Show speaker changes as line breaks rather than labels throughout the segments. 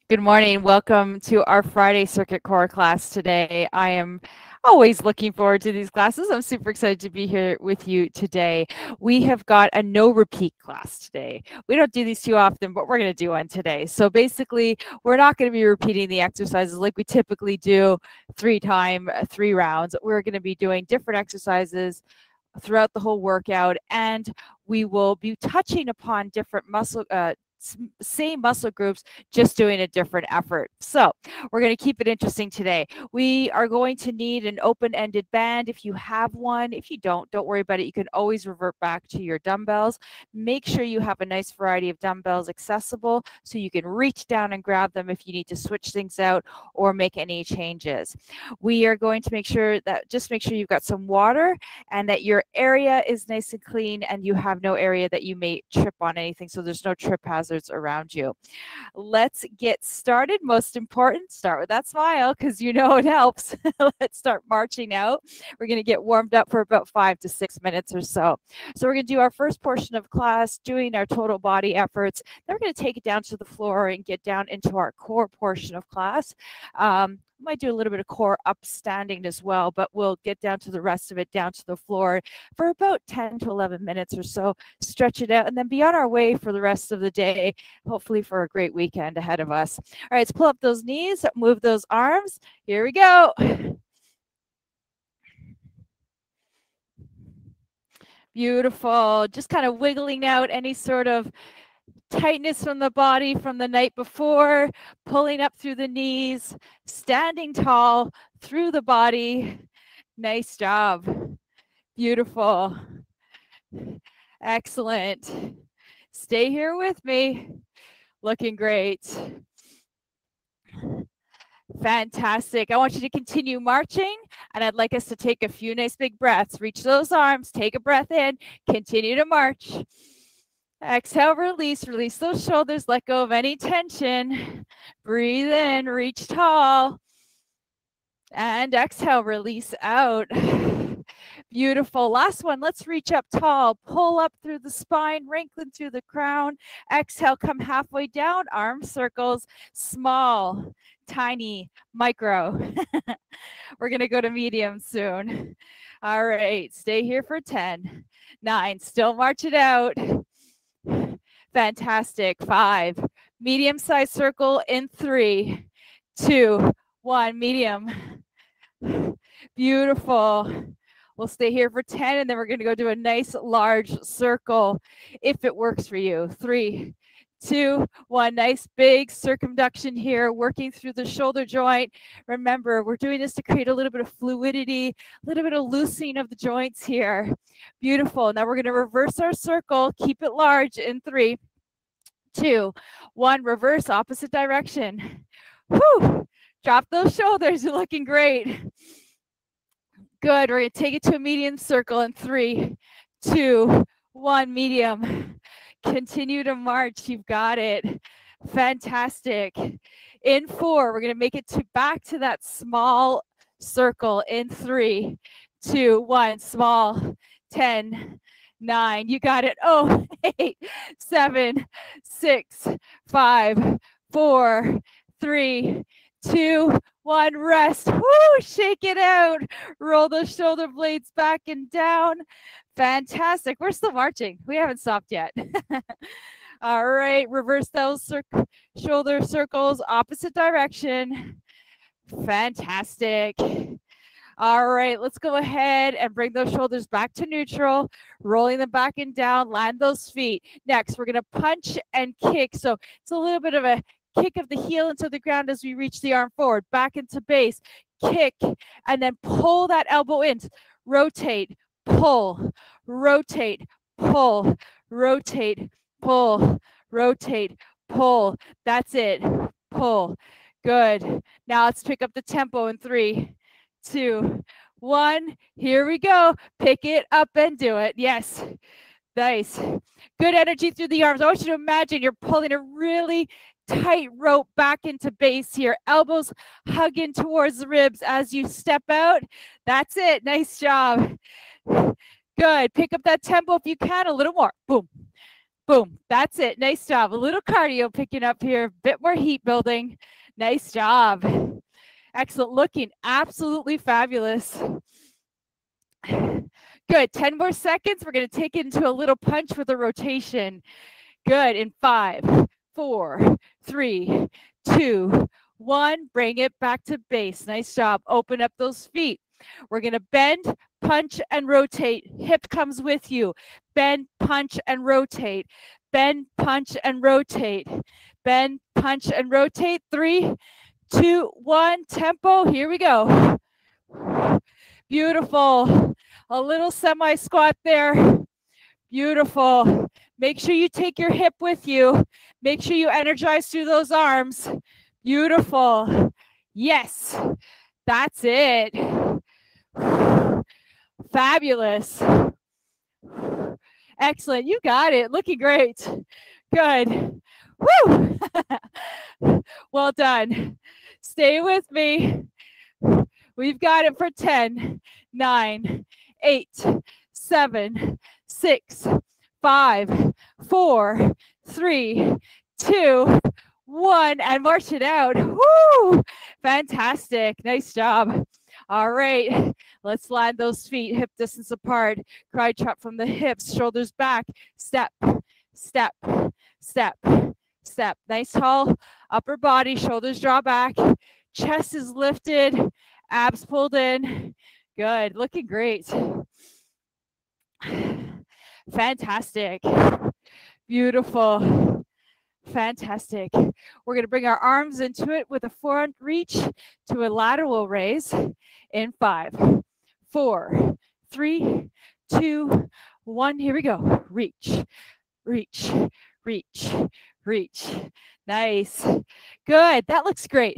Good morning. Welcome to our Friday Circuit Core class today. I am always looking forward to these classes. I'm super excited to be here with you today. We have got a no repeat class today. We don't do these too often, but we're going to do one today. So basically, we're not going to be repeating the exercises like we typically do 3 rounds. We're going to be doing different exercises throughout the whole workout, and we will be touching upon different same muscle groups, just doing a different effort. So we're going to keep it interesting today. We are going to need an open-ended band if you have one. If you don't worry about it. You can always revert back to your dumbbells. Make sure you have a nice variety of dumbbells accessible so you can reach down and grab them if you need to switch things out or make any changes. We are going to make sure you've got some water and that your area is nice and clean and you have no area that you may trip on anything, so there's no trip hazards around you. Let's get started. Most important, start with that smile because you know it helps. Let's start marching out. We're going to get warmed up for about 5 to 6 minutes or so. So we're going to do our first portion of class, doing our total body efforts. Then we're going to take it down to the floor and get down into our core portion of class. Might do a little bit of core upstanding as well, but we'll get down to the rest of it, down to the floor for about 10 to 11 minutes or so, stretch it out, and then be on our way for the rest of the day, hopefully for a great weekend ahead of us. All right, let's pull up those knees, move those arms. Here we go. Beautiful. Just kind of wiggling out any sort of tightness from the body from the night before, pulling up through the knees, standing tall through the body. Nice job. Beautiful. Excellent. Stay here with me. Looking great. Fantastic. I want you to continue marching, and I'd like us to take a few nice big breaths. Reach those arms, take a breath in, continue to march. Exhale, release those shoulders, let go of any tension. Breathe in, reach tall. And exhale, release out. Beautiful. Last one, let's reach up tall. Pull up through the spine, wrinkling through the crown. Exhale, come halfway down, arm circles, small, tiny, micro. We're going to go to medium soon. All right, stay here for 10, 9, still march it out. Fantastic. 5, medium-sized circle in 3, 2, 1, medium. Beautiful. We'll stay here for 10, and then we're going to go do a nice large circle if it works for you. 3, 2, 1. Nice big circumduction here, working through the shoulder joint. Remember, we're doing this to create a little bit of fluidity, a little bit of loosening of the joints here. Beautiful. Now we're going to reverse our circle. Keep it large in 3, 2, 1. Reverse, opposite direction. Whew. Drop those shoulders. You're looking great. Good. We're going to take it to a medium circle in 3, 2, 1. Medium. Continue to march. You've got it. Fantastic. In 4, we're going to make it back to that small circle in 3, 2, 1. Small. 10, 9. You got it. Oh, 8, 7, 6, 5, 4, 3, 2, 1. Rest. Woo! Shake it out. Roll those shoulder blades back and down. Fantastic. We're still marching. We haven't stopped yet. All right. Reverse those shoulder circles, opposite direction. Fantastic. All right. Let's go ahead and bring those shoulders back to neutral, rolling them back and down. Land those feet. Next, we're going to punch and kick. So it's a little bit of a kick of the heel into the ground as we reach the arm forward, back into base, kick, and then pull that elbow in. Rotate, pull, rotate, pull, rotate, pull, rotate, pull. That's it. Pull. Good. Now let's pick up the tempo in 3, 2, 1. Here we go. Pick it up and do it. Yes. Nice. Good energy through the arms. I want you to imagine you're pulling a really tight rope back into base here. Elbows hug in towards the ribs as you step out. That's it. Nice job. Good. Pick up that tempo if you can. A little more. Boom. Boom. That's it. Nice job. A little cardio picking up here. A bit more heat building. Nice job. Excellent. Looking absolutely fabulous. Good. 10 more seconds. We're going to take it into a little punch with a rotation. Good. In 5, 4, 3, 2, 1. Bring it back to base. Nice job. Open up those feet. We're going to bend, punch, and rotate. Hip comes with you. Bend, punch, and rotate. Bend, punch, and rotate. Bend, punch, and rotate. 3, 2, 1. Tempo. Here we go. Beautiful. A little semi-squat there. Beautiful. Make sure you take your hip with you. Make sure you energize through those arms. Beautiful. Yes. That's it. Fabulous. Excellent. You got it. Looking great. Good. Woo! Well done. Stay with me. We've got it for 10, 9, 8, 7, 6, 5, 4, 3, 2, 1, and march it out. Woo! Fantastic. Nice job. All right, let's land those feet hip distance apart. Cry trap from the hips, shoulders back. Step, step, step, step. Nice tall upper body, shoulders draw back. Chest is lifted, abs pulled in. Good, looking great. Fantastic. Beautiful. Fantastic. We're going to bring our arms into it with a forearm reach to a lateral raise in 5, 4, 3, 2, 1. Here we go. Reach, reach, reach, reach. Nice. Good. That looks great.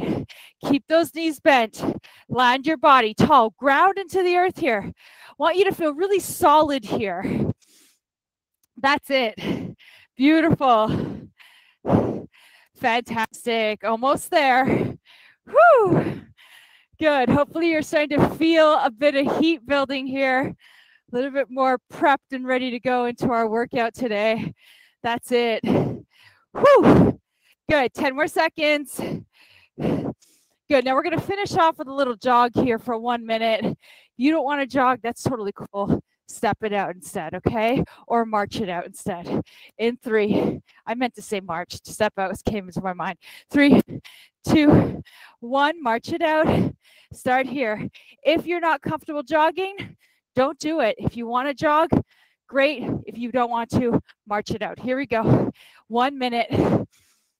Keep those knees bent. Land your body tall. Ground into the earth here. I want you to feel really solid here. That's it. Beautiful. Fantastic. Almost there. Whew. Good. Hopefully you're starting to feel a bit of heat building here. A little bit more prepped and ready to go into our workout today. That's it. Whew. Good. 10 more seconds. Good. Now we're going to finish off with a little jog here for 1 minute. You don't want to jog. That's totally cool. Step it out instead, okay? Or march it out instead. In 3, I meant to say march. Step out came into my mind. 3, 2, 1, march it out. Start here. If you're not comfortable jogging, don't do it. If you want to jog, great. If you don't want to, march it out. Here we go. 1 minute.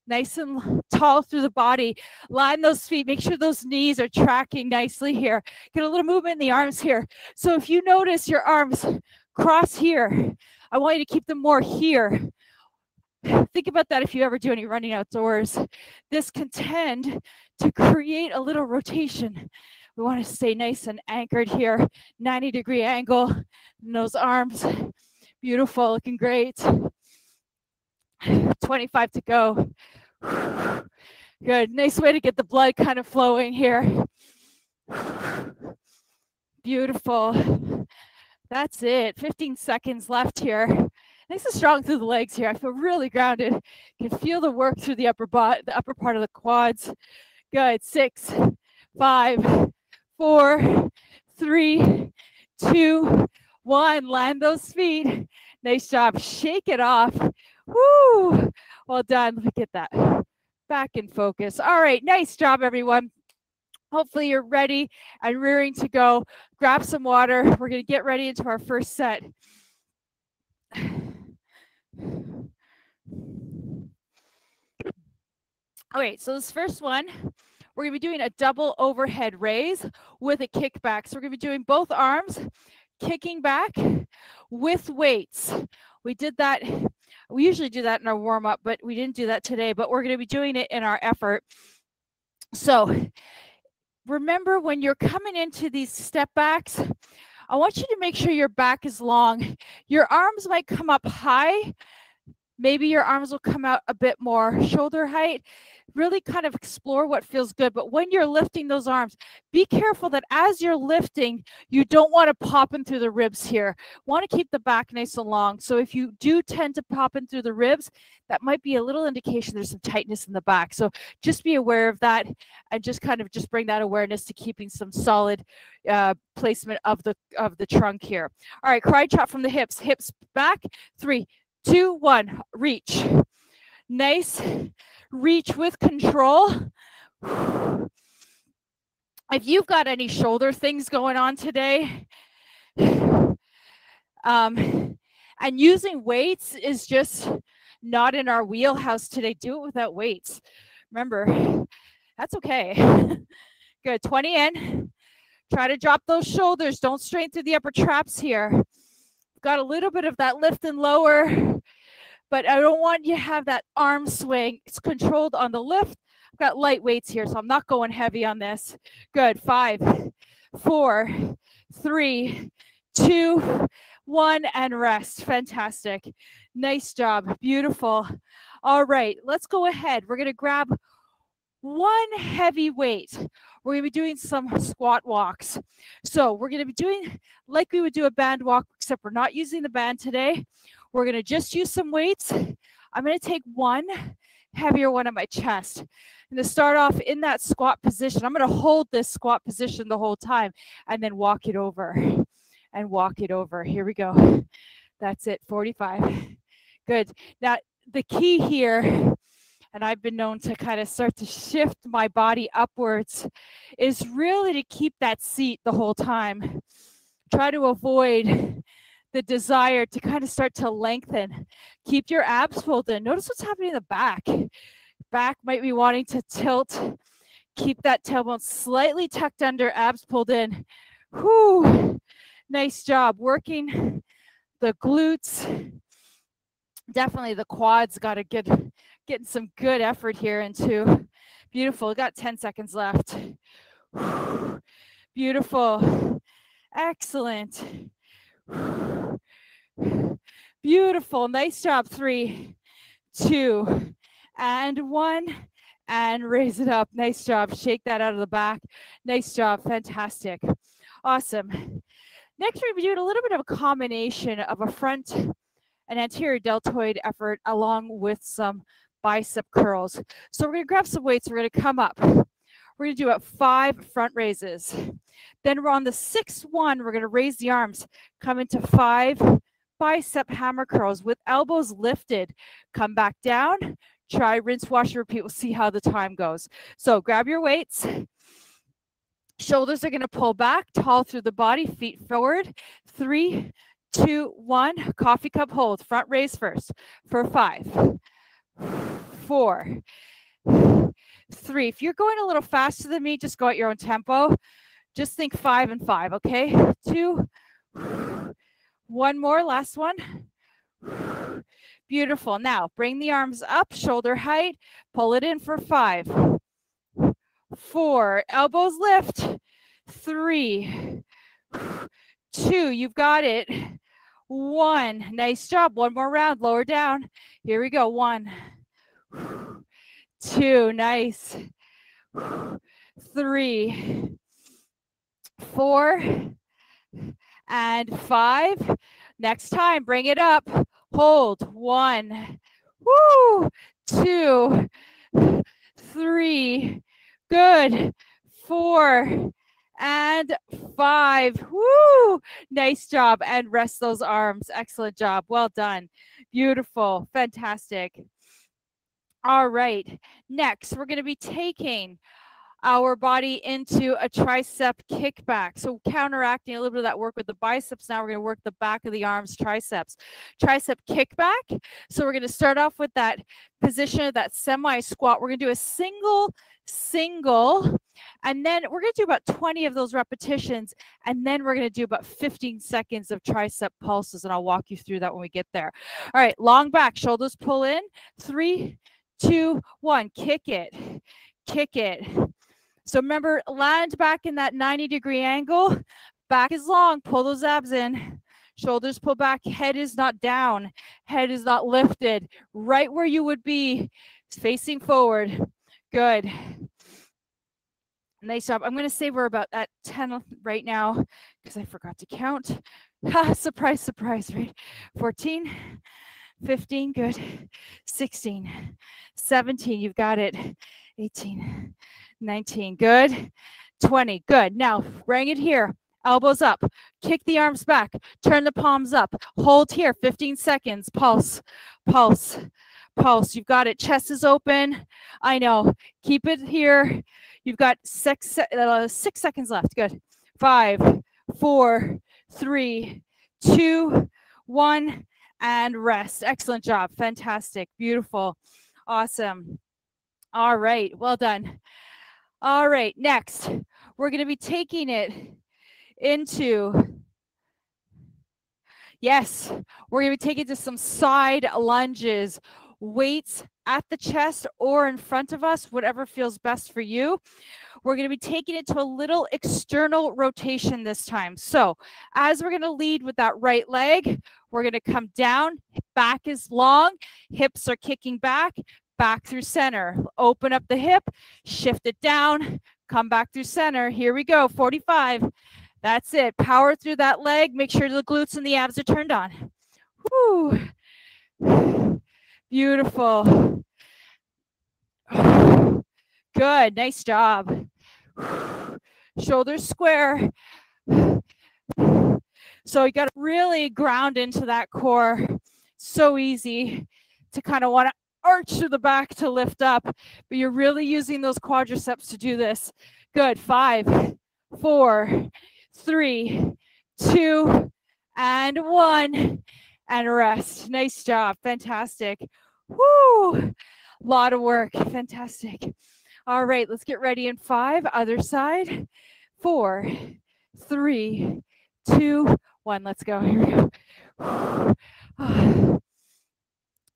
Nice and tall through the body. Line those feet. Make sure those knees are tracking nicely here. Get a little movement in the arms here. So if you notice your arms cross here, I want you to keep them more here. Think about that if you ever do any running outdoors. This can tend to create a little rotation. We want to stay nice and anchored here. 90-degree angle in those arms. Beautiful, looking great. 25 to go. Good. Nice way to get the blood kind of flowing here. Beautiful. That's it. 15 seconds left here. Nice and strong through the legs here. I feel really grounded. You can feel the work through the upper part of the quads. Good. 6, 5, 4, 3, 2, 1. Land those feet. Nice job. Shake it off. Woo! Well done. Let me get that back in focus. All right. Nice job, everyone. Hopefully you're ready and rearing to go. Grab some water. We're going to get ready into our first set. All right. So this first one, we're going to be doing a double overhead raise with a kickback. So we're going to be doing both arms, kicking back with weights. We did that. We usually do that in our warm-up, but we didn't do that today, but we're going to be doing it in our effort. So remember, when you're coming into these step backs, I want you to make sure your back is long. Your arms might come up high. Maybe your arms will come out a bit more shoulder height. really kind of explore what feels good. But when you're lifting those arms, be careful that as you're lifting, you don't want to pop in through the ribs here. Want to keep the back nice and long. So if you do tend to pop in through the ribs, that might be a little indication there's some tightness in the back. So just be aware of that and just kind of just bring that awareness to keeping some solid placement of the trunk here. All right, karate chop from the hips. Hips back. 3, 2, 1. Reach. Nice. Reach with control. If you've got any shoulder things going on today, and using weights is just not in our wheelhouse today, do it without weights. Remember, that's okay. Good, 20 in. Try to drop those shoulders. Don't strain through the upper traps here. Got a little bit of that lift and lower, but I don't want you to have that arm swing. It's controlled on the lift. I've got light weights here, so I'm not going heavy on this. Good, 5, 4, 3, 2, 1, and rest. Fantastic. Nice job. Beautiful. All right, let's go ahead. We're going to grab one heavy weight. We're going to be doing some squat walks. So we're going to be doing like we would do a band walk, except we're not using the band today. We're going to just use some weights. I'm going to take one heavier one on my chest. I'm going to start off in that squat position. I'm going to hold this squat position the whole time and then walk it over and walk it over. Here we go. That's it, 45. Good. Now, the key here, and I've been known to kind of start to shift my body upwards, is really to keep that seat the whole time. Try to avoid the desire to kind of start to lengthen. Keep your abs pulled in. Notice what's happening in the back. Back might be wanting to tilt. Keep that tailbone slightly tucked under, abs pulled in. Whew. Nice job working the glutes. Definitely the quads got to getting some good effort here into. Beautiful. Got 10 seconds left. Whew. Beautiful. Excellent. Beautiful. Nice job. 3, 2, and 1. And raise it up. Nice job. Shake that out of the back. Nice job. Fantastic. Awesome. Next, we're going to be doing a little bit of a combination of a front and anterior deltoid effort along with some bicep curls. So we're going to grab some weights. We're going to come up. We're going to do 5 front raises. Then we're on the 6th one. We're going to raise the arms. Come into 5 bicep hammer curls with elbows lifted. Come back down. Try, rinse, wash, repeat. We'll see how the time goes. So grab your weights. Shoulders are going to pull back, tall through the body, feet forward. 3, 2, 1. Coffee cup hold. Front raise first for 5, 4, 3. If you're going a little faster than me, just go at your own tempo. Just think 5 and 5, okay? 2, 1 more, last one. Beautiful. Now, bring the arms up, shoulder height. Pull it in for 5, 4. Elbows lift. 3, 2. You've got it. 1. Nice job. One more round. Lower down. Here we go. 1, 2. Nice. 3, 4, and 5. Next time, bring it up. Hold. 1, 2, 3. Good. 4 and 5. Woo! Nice job. And rest those arms. Excellent job. Well done. Beautiful. Fantastic. All right. Next, we're going to be taking our body into a tricep kickback. So counteracting a little bit of that work with the biceps. Now we're going to work the back of the arms, triceps. Tricep kickback. So we're going to start off with that position of that semi-squat. We're going to do a single, and then we're going to do about 20 of those repetitions, and then we're going to do about 15 seconds of tricep pulses, and I'll walk you through that when we get there. All right, long back, shoulders pull in. 3, 2, 1. Kick it. Kick it. So remember, land back in that 90-degree angle. Back is long. Pull those abs in. Shoulders pull back. Head is not down. Head is not lifted. Right where you would be, facing forward. Good. Nice job. I'm going to say we're about at 10 right now because I forgot to count. Surprise, surprise, right? 14, 15, good. 16, 17, you've got it. 18, 19, good. 20, good. Now bring it here. Elbows up. Kick the arms back. Turn the palms up. Hold here. 15 seconds. Pulse, pulse, pulse. You've got it. Chest is open. I know. Keep it here. You've got 6 seconds left. Good. 5, 4, 3, 2, 1, and rest. Excellent job. Fantastic. Beautiful. Awesome. All right. Well done. All right. Next, we're going to be taking it into, yes, we're going to be taking it to some side lunges, weights at the chest or in front of us, whatever feels best for you. We're going to be taking it to a little external rotation this time. So as we're going to lead with that right leg, we're going to come down, back is long, hips are kicking back, back through center. Open up the hip, shift it down, come back through center. Here we go, 45. That's it. Power through that leg. Make sure the glutes and the abs are turned on. Woo. Beautiful. Good. Nice job. Shoulders square. So you got to really ground into that core. So easy to kind of want to arch to the back to lift up, but you're really using those quadriceps to do this. Good. 5, 4, 3, 2, and 1, and rest. Nice job. Fantastic. Woo! Lot of work. Fantastic. All right, let's get ready in 5. Other side. 4, 3, 2, 1. Let's go. Here we go.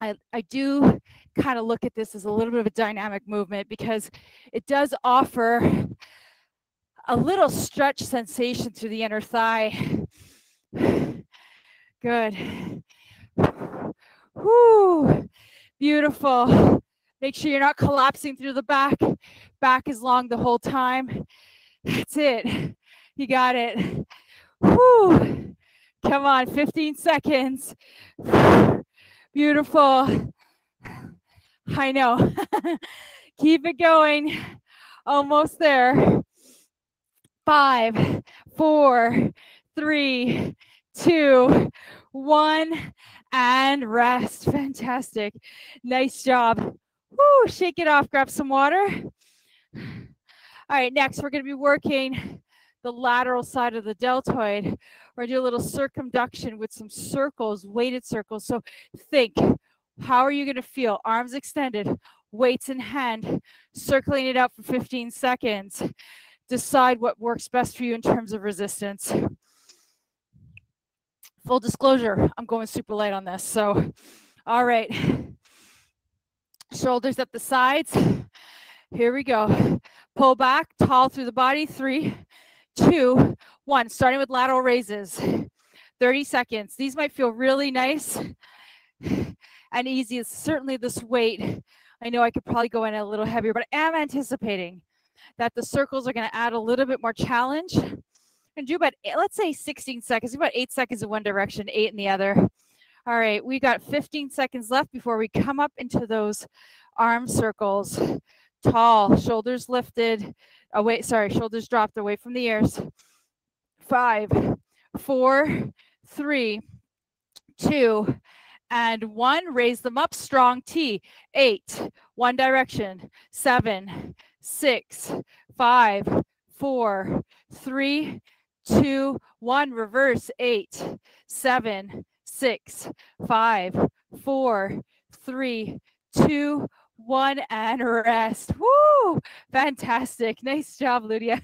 I do kind of look at this as a little bit of a dynamic movement because it does offer a little stretch sensation through the inner thigh. Good. Woo. Beautiful. Make sure you're not collapsing through the back. Back is long the whole time. That's it. You got it. Woo. Come on, 15 seconds. Beautiful. I know. Keep it going. Almost there. 5, 4, 3, 2, 1, and rest. Fantastic. Nice job. Woo, shake it off. Grab some water. All right, next we're going to be working the lateral side of the deltoid. We're going to do a little circumduction with some circles, weighted circles. So think, how are you going to feel? Arms extended, weights in hand, circling it out for 15 seconds. Decide what works best for you in terms of resistance. Full disclosure, I'm going super light on this. So, all right. Shoulders at the sides. Here we go. Pull back, tall through the body. 3, 2, 1. Starting with lateral raises. 30 seconds. These might feel really nice and easy. It's certainly this weight. I know I could probably go in a little heavier, but I am anticipating that the circles are going to add a little bit more challenge. And do about, let's say 16 seconds, about 8 seconds in one direction, 8 in the other. All right, we got 15 seconds left before we come up into those arm circles. Tall, shoulders lifted, away, shoulders dropped away from the ears. 5, 4, 3, 2, and 1. Raise them up, strong T. 8, one direction. 7, 6, 5, 4, 3, 2, 1. Reverse. 8, 7, 6, 5, 4, 3, 2, 1, and rest. Woo! Fantastic. Nice job, Lydia.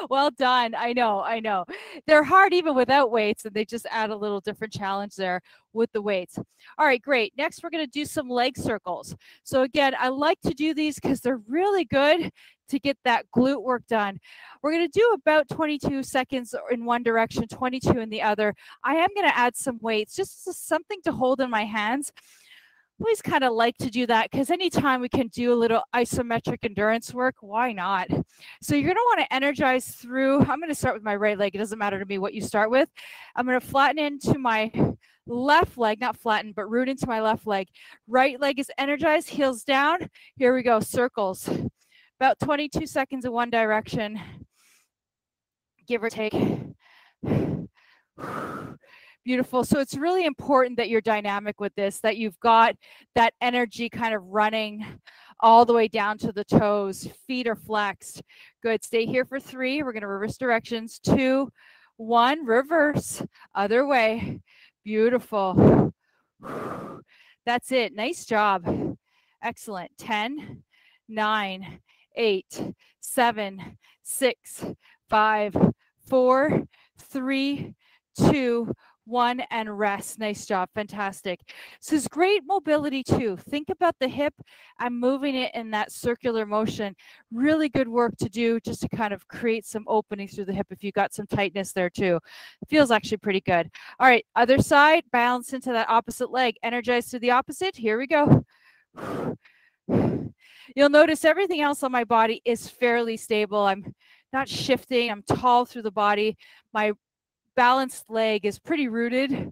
Well done. I know. They're hard even without weights, and they just add a little different challenge there with the weights. All right, great. Next, we're going to do some leg circles. So again, I like to do these because they're really good to get that glute work done. We're going to do about 22 seconds in one direction, 22 in the other. I am going to add some weights, just something to hold in my hands. always kind of like to do that because anytime we can do a little isometric endurance work, why not? So you're going to want to energize through. I'm going to start with my right leg. It doesn't matter to me what you start with. I'm going to flatten into my left leg, not flatten, but root into my left leg. Right leg is energized, heels down. Here we go, circles. About 22 seconds in one direction, give or take. Beautiful. So it's really important that you're dynamic with this, that you've got that energy kind of running all the way down to the toes. Feet are flexed. Good. Stay here for 3. We're going to reverse directions. 2, 1, reverse. Other way. Beautiful. That's it. Nice job. Excellent. 10, 9, 8, 7, 6, 5, 4, 3, 2, 1, and rest. Nice job. Fantastic. So it's great mobility too. Think about the hip and moving it in that circular motion. Really good work to do just to kind of create some opening through the hip if you got some tightness there too. It feels actually pretty good. All right, other side, balance into that opposite leg. Energize to the opposite. Here we go. You'll notice everything else on my body is fairly stable. I'm not shifting. I'm tall through the body. My balanced leg is pretty rooted.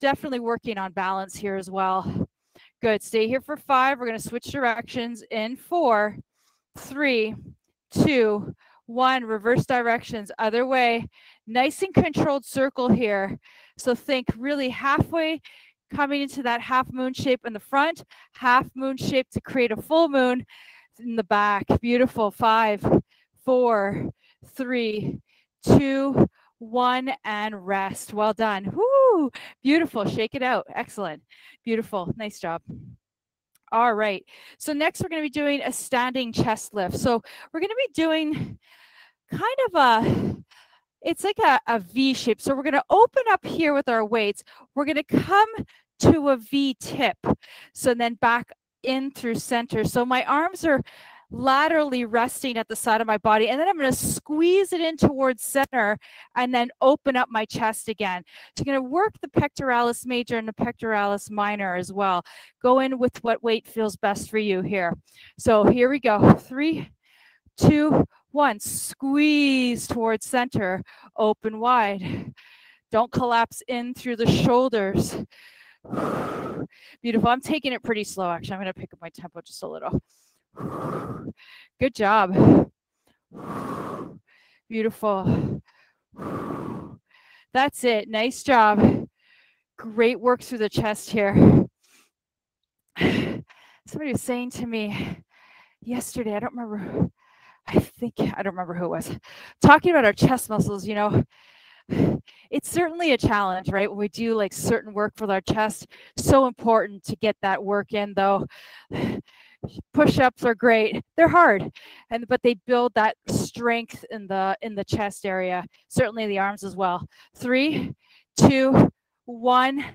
Definitely working on balance here as well. Good. Stay here for 5. We're going to switch directions in 4, 3, 2, 1. Reverse directions. Other way. Nice and controlled circle here. So think really halfway coming into that half moon shape in the front, half moon shape to create a full moon in the back. Beautiful. 5, 4, 3, 2, 1, and rest. Well done. Woo! Beautiful. Shake it out. Excellent. Beautiful. Nice job. All right. So next we're going to be doing a standing chest lift. So we're going to be doing kind of it's like a V shape. So we're going to open up here with our weights. We're going to come to a V tip. So then back in through center. So my arms are laterally resting at the side of my body, and then I'm going to squeeze it in towards center and then open up my chest again. So you're going to work the pectoralis major and the pectoralis minor as well. Go in with what weight feels best for you here. So here we go. 3, 2, 1. Squeeze towards center. Open wide. Don't collapse in through the shoulders. Beautiful. I'm taking it pretty slow, actually. I'm going to pick up my tempo just a little. Good job. Beautiful. That's it. Nice job. Great work through the chest here. Somebody was saying to me yesterday, I don't remember who it was, talking about our chest muscles, you know. It's certainly a challenge, right? When we do like certain work with our chest, so important to get that work in though. Push-ups are great. They're hard, but they build that strength in the chest area, certainly the arms as well. 3, 2, 1,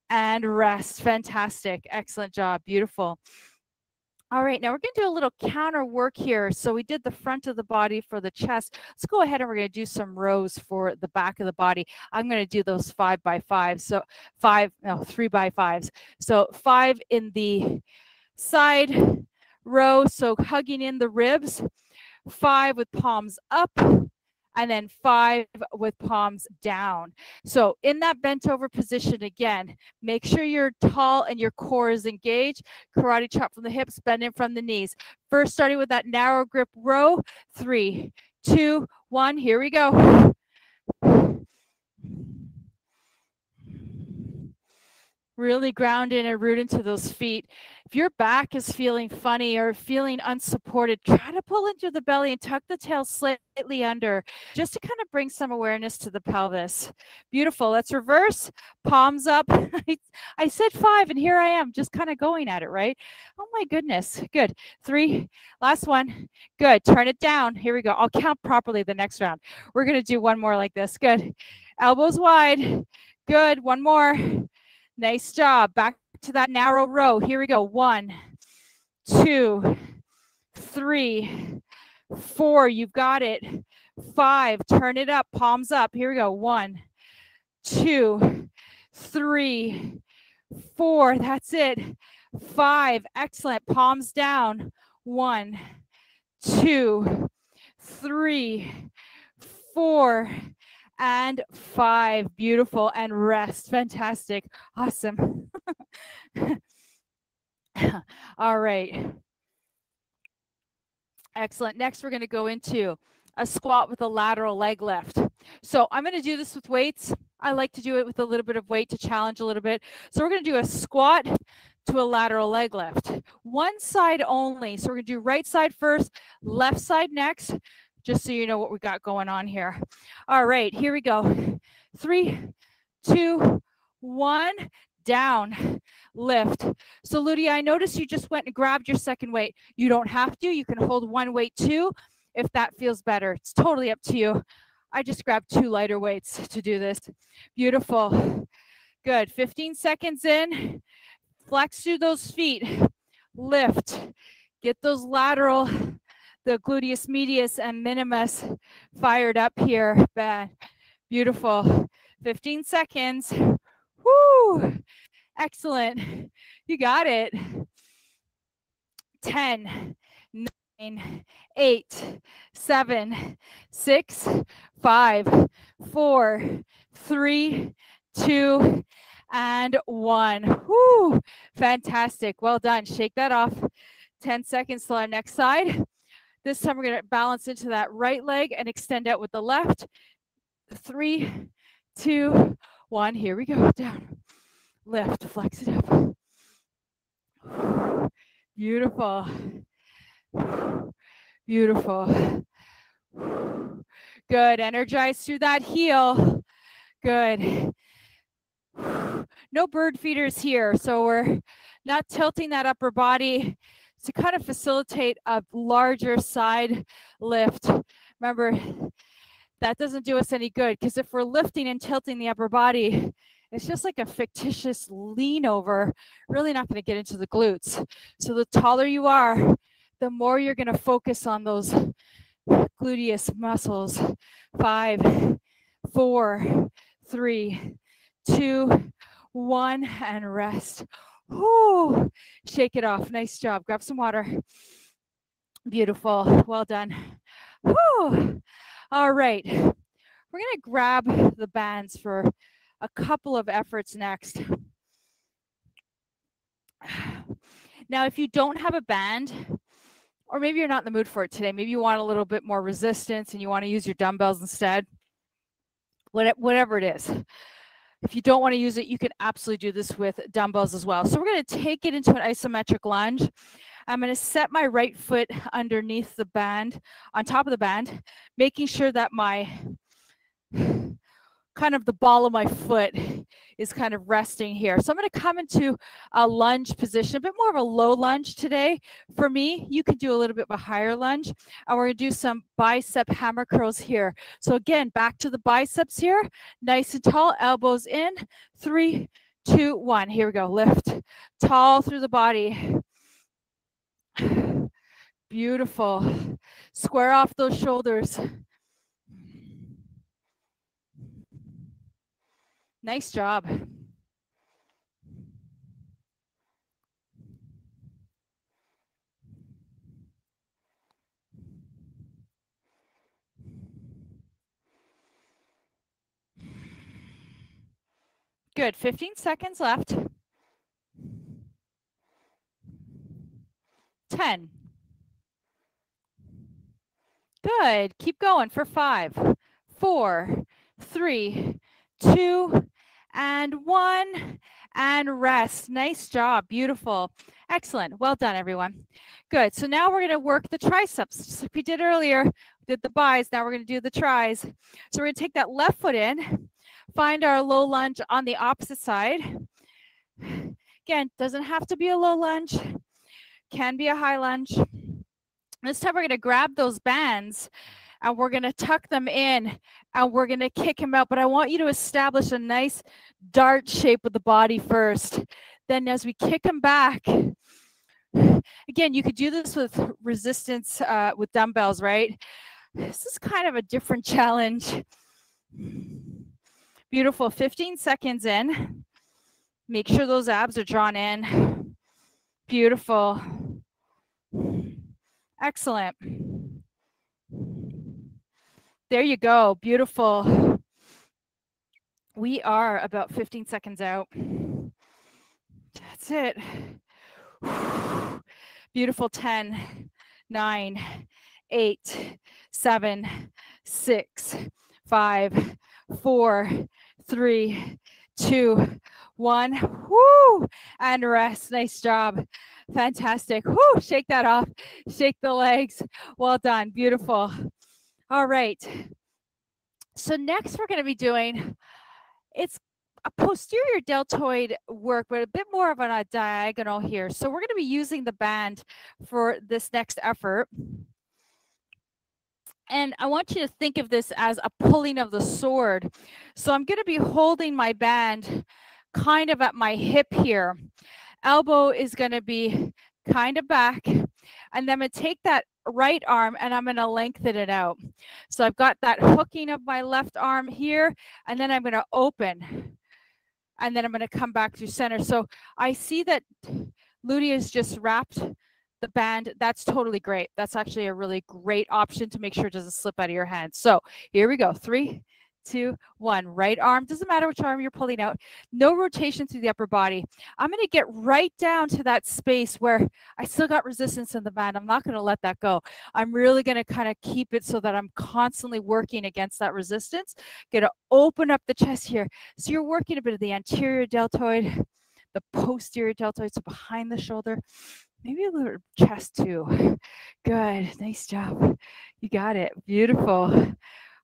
and rest. Fantastic. Excellent job. Beautiful. All right, now we're going to do a little counter work here. So we did the front of the body for the chest. Let's go ahead and we're going to do some rows for the back of the body. I'm going to do those 5 by 5. So 3 by 5s. So 5 in the side row, so hugging in the ribs. 5 with palms up, and then 5 with palms down. So in that bent over position again, make sure you're tall and your core is engaged. Karate chop from the hips, bend in from the knees. First, starting with that narrow grip row. 3, 2, 1, here we go. Really ground in and root into those feet. If your back is feeling funny or feeling unsupported, try to pull into the belly and tuck the tail slightly under, just to kind of bring some awareness to the pelvis. Beautiful. Let's reverse. Palms up. I said 5, and here I am, just kind of going at it, right? Oh my goodness. Good. 3. Last one. Good. Turn it down. Here we go. I'll count properly the next round. We're going to do one more like this. Good. Elbows wide. Good. One more. Nice job. Back to that narrow row. Here we go. 1, 2, 3, 4. You've got it. 5. Turn it up. Palms up. Here we go. 1, 2, 3, 4. That's it. 5. Excellent. Palms down. 1, 2, 3, 4, and 5. Beautiful. And rest. Fantastic. Awesome. All right. Excellent. Next, we're going to go into a squat with a lateral leg lift. So I'm going to do this with weights. I like to do it with a little bit of weight to challenge a little bit. So we're going to do a squat to a lateral leg lift. One side only. So we're going to do right side first, left side next, just so you know what we got going on here. All right, here we go. 3, 2, 1, down, lift. So Ludia, I noticed you just went and grabbed your second weight. You don't have to. You can hold one weight too if that feels better. It's totally up to you. I just grabbed 2 lighter weights to do this. Beautiful. Good. 15 seconds in. Flex through those feet. Lift. Get those lateral, the gluteus medius and minimus fired up here. Bad. Beautiful. 15 seconds. Woo! Excellent. You got it. 10, 9, 8, 7, 6, 5, 4, 3, 2, and 1. Woo! Fantastic. Well done. Shake that off. 10 seconds till our next side. This time we're going to balance into that right leg and extend out with the left. 3, 2, 1. Here we go. Down. Lift. Flex it up. Beautiful. Beautiful. Good. Energize through that heel. Good. No bird feeders here. So we're not tilting that upper body to kind of facilitate a larger side lift. Remember, that doesn't do us any good because if we're lifting and tilting the upper body, it's just like a fictitious lean over, really not going to get into the glutes. So the taller you are, the more you're going to focus on those gluteus muscles. 5, 4, 3, 2, 1, and rest. Whoo! Shake it off. Nice job. Grab some water. Beautiful. Well done. Whoo! All right. We're going to grab the bands for a couple of efforts next. Now, if you don't have a band, or maybe you're not in the mood for it today, maybe you want a little bit more resistance and you want to use your dumbbells instead, whatever it is. If you don't want to use it, you can absolutely do this with dumbbells as well. So we're going to take it into an isometric lunge. I'm going to set my right foot underneath the band, on top of the band, making sure that my kind of the ball of my foot is kind of resting here. So I'm going to come into a lunge position, a bit more of a low lunge today. For me, you could do a little bit of a higher lunge. And we're going to do some bicep hammer curls here. So again, back to the biceps here. Nice and tall, elbows in. 3, 2, 1. Here we go. Lift. Tall through the body. Beautiful. Square off those shoulders. Nice job. Good. 15 seconds left. 10. Good. Keep going for 5, 4, 3, 2, and 1, and rest. Nice job. Beautiful. Excellent. Well done, everyone. Good. So now we're going to work the triceps. Just like we did earlier, we did the bis. Now we're going to do the tris. So we're going to take that left foot in, find our low lunge on the opposite side. Again, doesn't have to be a low lunge. Can be a high lunge. This time we're going to grab those bands and we're going to tuck them in and we're going to kick them out. But I want you to establish a nice dart shape with the body first. Then as we kick them back, again, you could do this with resistance with dumbbells, right? This is kind of a different challenge. Beautiful. 15 seconds in. Make sure those abs are drawn in. Beautiful. Excellent. There you go. Beautiful. We are about 15 seconds out. That's it. Beautiful. 10, 9, 8, 7, 6, 5, 4, 3, 2, 1. Woo! And rest. Nice job. Fantastic. Woo! Shake that off. Shake the legs. Well done. Beautiful. All right. So next we're going to be doing, it's a posterior deltoid work, but a bit more of a diagonal here. So we're going to be using the band for this next effort. And I want you to think of this as a pulling of the sword. So I'm going to be holding my band kind of at my hip here. Elbow is going to be kind of back. And then I'm going to take that right arm and I'm going to lengthen it out. So I've got that hooking of my left arm here, and then I'm going to open. And then I'm going to come back to center. So I see that Ludia's just wrapped the band. That's totally great. That's actually a really great option to make sure it doesn't slip out of your hand. So here we go. 3, 2, 1. Right arm. Doesn't matter which arm you're pulling out. No rotation through the upper body. I'm going to get right down to that space where I still got resistance in the band. I'm not going to let that go. I'm really going to kind of keep it so that I'm constantly working against that resistance. Going to open up the chest here. So you're working a bit of the anterior deltoid, the posterior deltoid, so behind the shoulder. Maybe a little chest too. Good. Nice job. You got it. Beautiful.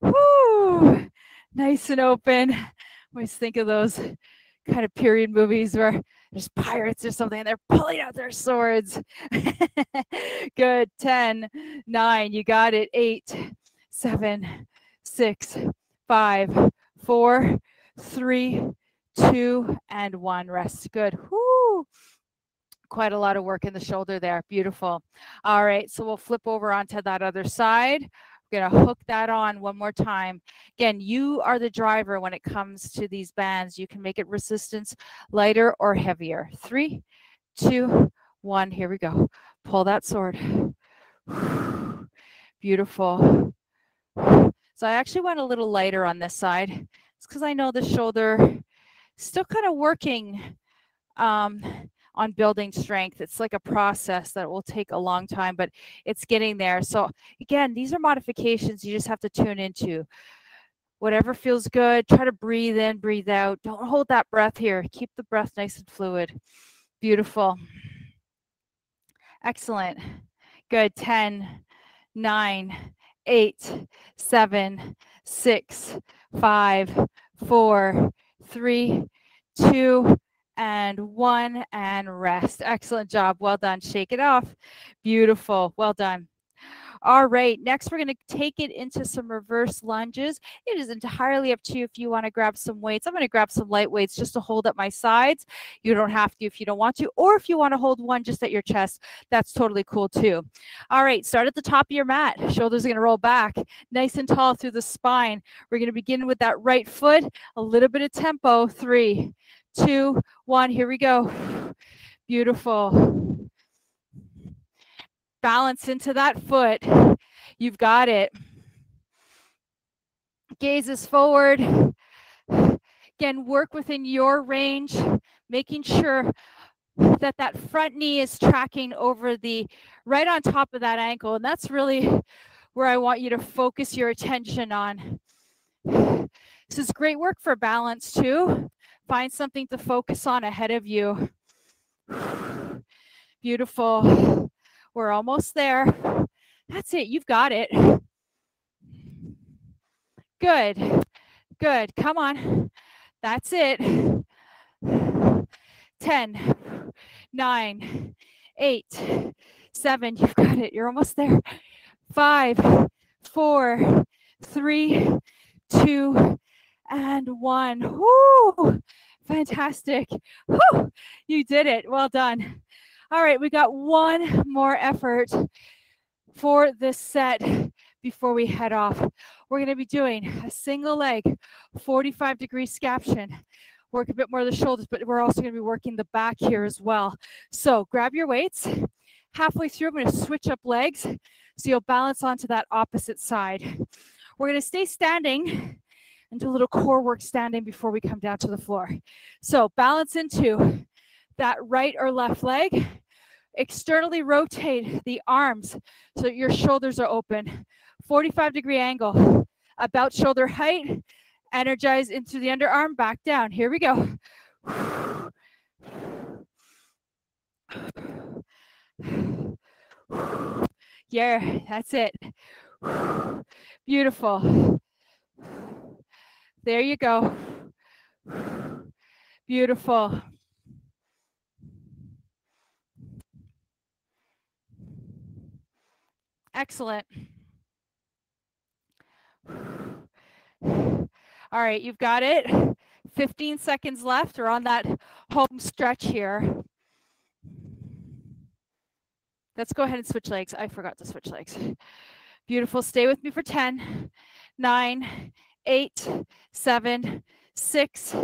Woo! Nice and open. I always think of those kind of period movies where there's pirates or something and they're pulling out their swords. Good. 10, 9. You got it. 8, 7, 6, 5, 4, 3, 2, and 1. Rest. Good. Woo! Quite a lot of work in the shoulder there. Beautiful. All right, so we'll flip over onto that other side. We're going to hook that on one more time. Again, you are the driver when it comes to these bands. You can make it resistance lighter or heavier. 3, 2, 1. Here we go. Pull that sword. Beautiful. So I actually went a little lighter on this side. It's because I know the shoulder is still kind of working on building strength. It's like a process that will take a long time, but it's getting there. So again, these are modifications you just have to tune into. Whatever feels good, try to breathe in, breathe out. Don't hold that breath here. Keep the breath nice and fluid. Beautiful. Excellent. Good. 10, 9, 8, 7, 6, 5, 4, 3, 2, and 1, and rest. Excellent job. Well done. Shake it off. Beautiful. Well done. All right, next we're going to take it into some reverse lunges. It is entirely up to you if you want to grab some weights. I'm going to grab some light weights just to hold at my sides. You don't have to if you don't want to, or if you want to hold one just at your chest, that's totally cool too. All right, start at the top of your mat. Shoulders are going to roll back nice and tall through the spine. We're going to begin with that right foot, a little bit of tempo. 3, 2, 1, here we go. Beautiful. Balance into that foot. You've got it. Gazes forward. Again, work within your range, making sure that that front knee is tracking over the, right on top of that ankle. And that's really where I want you to focus your attention on. This is great work for balance too. Find something to focus on ahead of you. Beautiful. We're almost there. That's it. You've got it. Good. Good. Come on. That's it. 10, 9, 8, 7. You've got it. You're almost there. 5, 4, 3, 2, and 1. Woo! Fantastic. Woo! You did it. Well done. All right, we got one more effort for this set before we head off. We're going to be doing a single leg 45-degree scaption. work a bit more of the shoulders, but we're also going to be working the back here as well. So grab your weights. Halfway through, I'm going to switch up legs so you'll balance onto that opposite side. We're going to stay standing and do a little core work standing before we come down to the floor. So balance into that right or left leg. Externally rotate the arms so that your shoulders are open. 45-degree angle, about shoulder height. Energize into the underarm, back down. Here we go. Yeah, that's it. Beautiful. There you go. Beautiful. Excellent. All right, you've got it. 15 seconds left. We're on that home stretch here. Let's go ahead and switch legs. I forgot to switch legs. Beautiful. Stay with me for 10, 9, 8, 7, 6,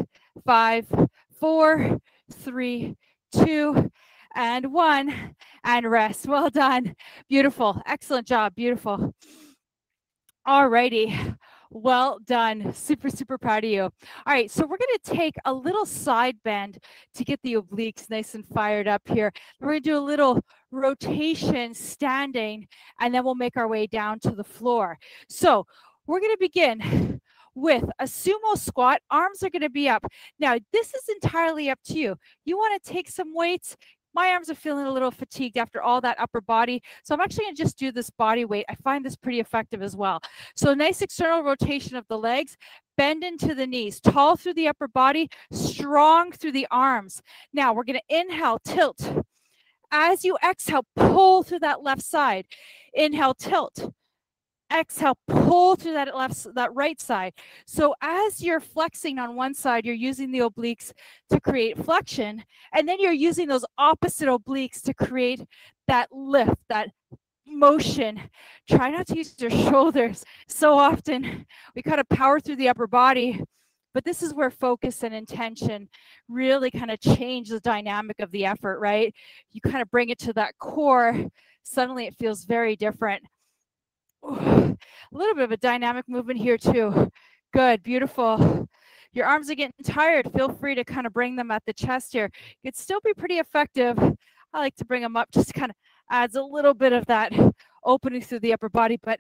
5, 4, 3, 2, and 1. And rest. Well done. Beautiful. Excellent job. Beautiful. All righty. Well done. Super, super proud of you. All right, so we're going to take a little side bend to get the obliques nice and fired up here. We're going to do a little rotation standing, and then we'll make our way down to the floor. So we're going to begin with a sumo squat. Arms are going to be up. Now, this is entirely up to you. You want to take some weights. My arms are feeling a little fatigued after all that upper body. So I'm actually going to just do this body weight. I find this pretty effective as well. So nice external rotation of the legs, bend into the knees, tall through the upper body, strong through the arms. Now we're going to inhale, tilt. As you exhale, pull through that left side. Inhale, tilt. Exhale, pull through that right side. So as you're flexing on one side, you're using the obliques to create flexion, and then you're using those opposite obliques to create that lift, that motion. Try not to use your shoulders. So often we kind of power through the upper body, but this is where focus and intention really kind of change the dynamic of the effort, right? You kind of bring it to that core. Suddenly it feels very different. A little bit of a dynamic movement here too. Good, beautiful. Your arms are getting tired. Feel free to kind of bring them at the chest here. It could still be pretty effective. I like to bring them up, just kind of adds a little bit of that opening through the upper body, but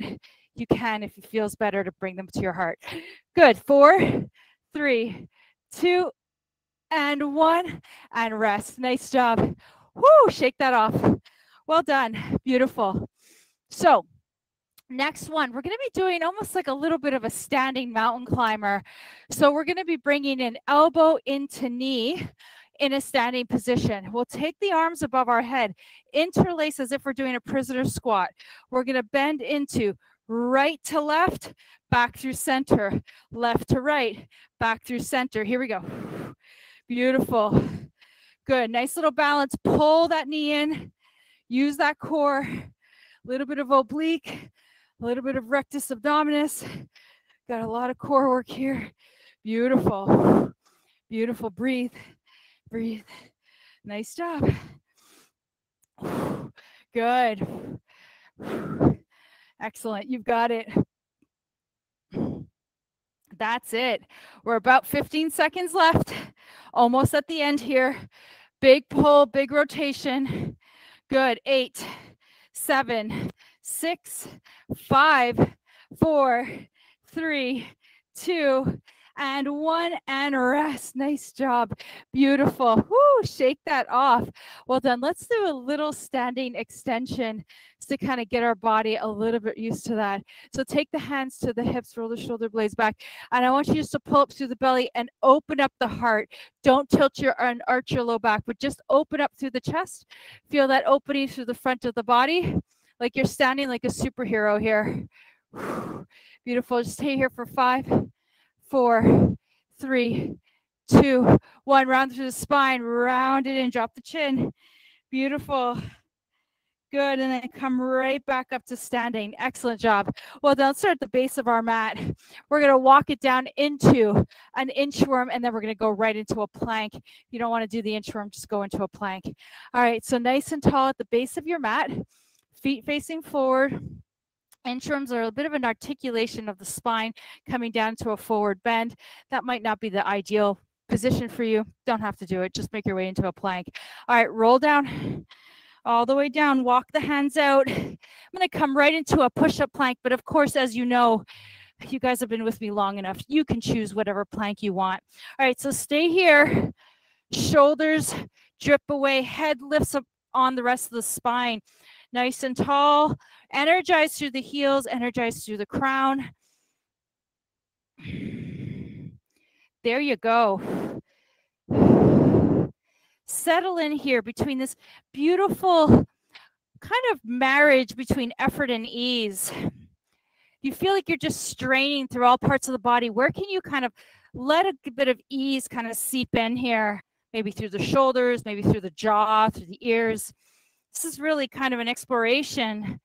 you can, if it feels better, to bring them to your heart. Good. 4, 3, 2, and 1, and rest. Nice job. Woo, shake that off. Well done. Beautiful. So next one, we're going to be doing almost like a little bit of a standing mountain climber. So we're going to be bringing an elbow into knee in a standing position. We'll take the arms above our head, interlace as if we're doing a prisoner squat. We're going to bend into right to left, back through center, left to right, back through center. Here we go. Beautiful. Good. Nice little balance. Pull that knee in. Use that core. A little bit of oblique. A little bit of rectus abdominis. Got a lot of core work here. Beautiful. Beautiful. Breathe. Breathe. Nice job. Good. Excellent. You've got it. That's it. We're about 15 seconds left. Almost at the end here. Big pull, big rotation. Good. 8, 7, 6, 5, 4, 3, 2, and 1, and rest. Nice job. Beautiful. Woo, shake that off. Well done. Let's do a little standing extension to kind of get our body a little bit used to that. So take the hands to the hips, roll the shoulder blades back. And I want you just to pull up through the belly and open up the heart. Don't tilt your and arch your low back, but just open up through the chest. Feel that opening through the front of the body, like you're standing like a superhero here. Beautiful. Just stay here for 5, 4, 3, 2, 1. Round through the spine, round it in, drop the chin. Beautiful. Good, and then come right back up to standing. Excellent job. Well done. Let's start at the base of our mat. We're going to walk it down into an inchworm, and then we're going to go right into a plank. If you don't want to do the inchworm, just go into a plank. All right, so nice and tall at the base of your mat, feet facing forward. Inchworms are a bit of an articulation of the spine coming down to a forward bend. That might not be the ideal position for you. Don't have to do it. Just make your way into a plank. All right, roll down. All the way down, walk the hands out. I'm going to come right into a push-up plank, but of course, as you know, you guys have been with me long enough, you can choose whatever plank you want. All right, so stay here. Shoulders drip away, head lifts up on the rest of the spine. Nice and tall. Energize through the heels, energize through the crown. There you go. Settle in here between this beautiful kind of marriage between effort and ease. You feel like you're just straining through all parts of the body. Where can you kind of let a bit of ease kind of seep in here? Maybe through the shoulders, maybe through the jaw, through the ears. This is really kind of an exploration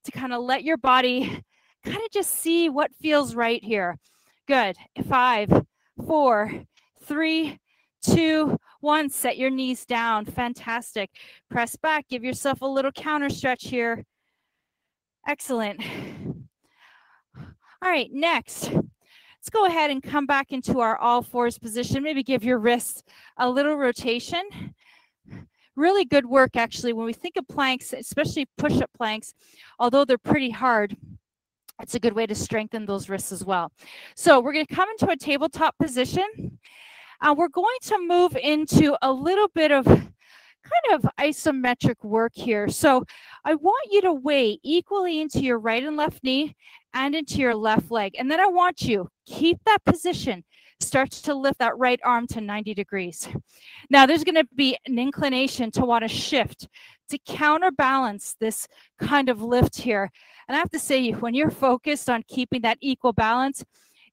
to kind of let your body kind of just see what feels right here. Good. 5, 4, 3, 2, 1. Set your knees down. Fantastic. Press back. Give yourself a little counter stretch here. Excellent. All right, next, let's go ahead and come back into our all fours position. Maybe give your wrists a little rotation. Really good work, actually. When we think of planks, especially push-up planks, although they're pretty hard, it's a good way to strengthen those wrists as well. So we're going to come into a tabletop position. We're going to move into a little bit of kind of isometric work here. So I want you to weigh equally into your right and left knee and into your left leg. And then I want you, keep that position. Start to lift that right arm to 90 degrees. Now there's going to be an inclination to want to shift to counterbalance this kind of lift here. And I have to say, when you're focused on keeping that equal balance,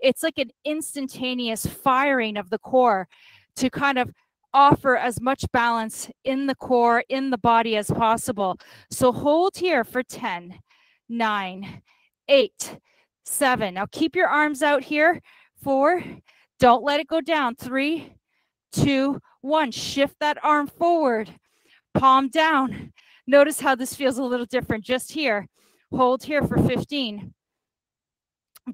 it's like an instantaneous firing of the core to kind of offer as much balance in the core, in the body as possible. So hold here for 10, 9, 8, 7. Now keep your arms out here. 4, don't let it go down. 3, 2, 1. Shift that arm forward. Palm down. Notice how this feels a little different just here. Hold here for 15.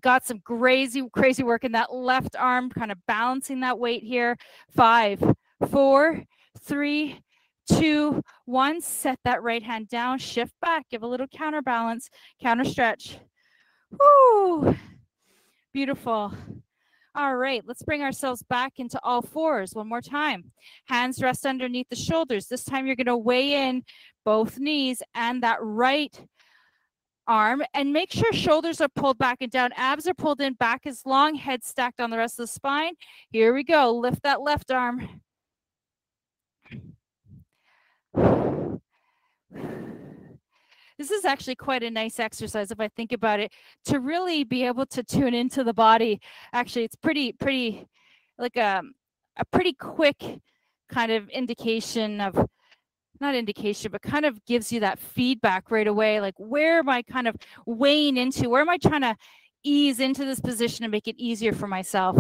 Got some crazy work in that left arm, kind of balancing that weight here. 5, 4, 3, 2, 1. Set that right hand down. Shift back. Give a little counterbalance. Counter stretch. Woo! Beautiful. All right, let's bring ourselves back into all fours one more time. Hands rest underneath the shoulders. This time you're going to weigh in both knees and that right arm, and make sure shoulders are pulled back and down. Abs are pulled in, back is long, head stacked on the rest of the spine. Here we go. Lift that left arm. This is actually quite a nice exercise if I think about it, to really be able to tune into the body. Actually, it's pretty like a pretty quick kind of indication of, not indication, but kind of gives you that feedback right away. Like, where am I kind of weighing into? Where am I trying to ease into this position and make it easier for myself?